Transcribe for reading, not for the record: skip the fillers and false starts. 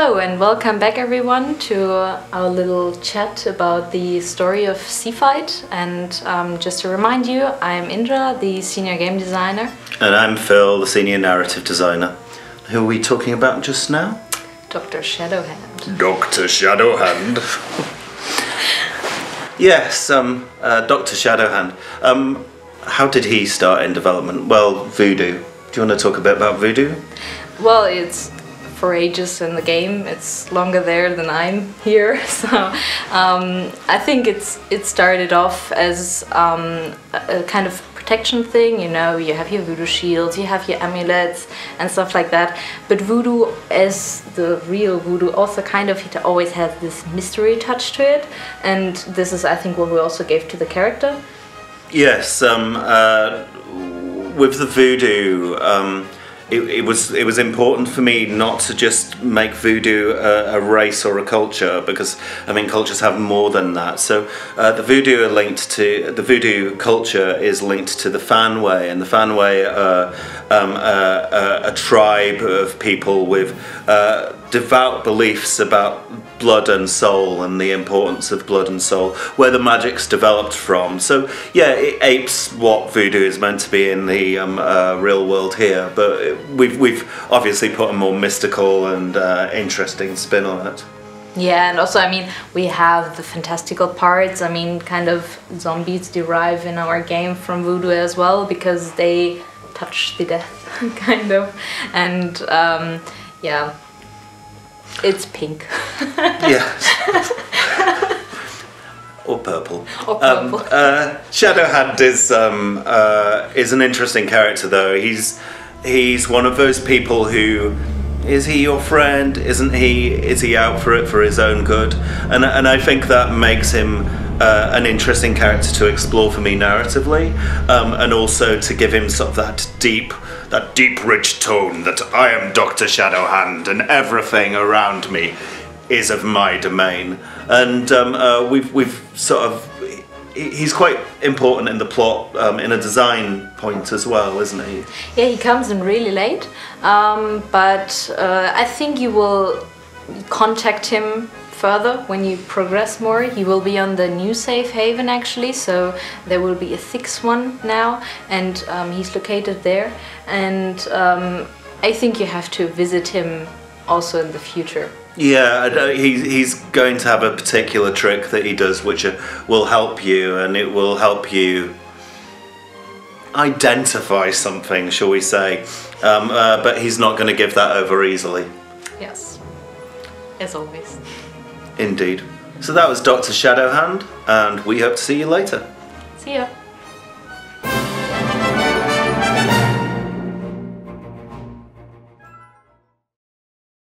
Hello and welcome back everyone to our little chat about the story of Seafight. And just to remind you, I'm Indra, the senior game designer. And I'm Phil, the senior narrative designer. Who are we talking about just now? Dr. Shadowhand. Dr. Shadowhand. Yes, Dr. Shadowhand. How did he start in development? Well, Voodoo. Do you want to talk a bit about Voodoo? Well, it's for ages in the game. It's longer there than I'm here. So I think it started off as a kind of protection thing. You know, you have your voodoo shields, you have your amulets and stuff like that. But voodoo, as the real voodoo, also kind of, it always has this mystery touch to it. And this is, I think, what we also gave to the character. Yes, with the voodoo, it was important for me not to just make voodoo a race or a culture, because I mean cultures have more than that. So the voodoo culture is linked to the Fanway, and the Fanway are a tribe of people with devout beliefs about blood and soul and the importance of blood and soul, where the magic's developed from. So yeah, it apes what voodoo is meant to be in the real world here, but we've obviously put a more mystical and interesting spin on it. Yeah, and also, I mean, we have the fantastical parts. I mean, kind of zombies derive in our game from voodoo as well, because they touch the death, kind of. And yeah, it's pink. Yes. Or purple. Or purple. Shadowhand is an interesting character, though. He's one of those people who, is he your friend? Isn't he? Is he out for it for his own good? And I think that makes him an interesting character to explore for me narratively, and also to give him sort of that deep, rich tone that I am Dr. Shadowhand and everything around me is of my domain. And we've sort of, he's quite important in the plot, in a design point as well, isn't he? Yeah, he comes in really late, but I think you will contact him further when you progress more. He will be on the new safe haven actually, so there will be a sixth one now, and he's located there. And I think you have to visit him also in the future. Yeah, he's going to have a particular trick that he does which will help you, and it will help you identify something, shall we say, but he's not going to give that over easily. Yes, as always. Indeed. So that was Dr. Shadowhand, and we hope to see you later. See ya.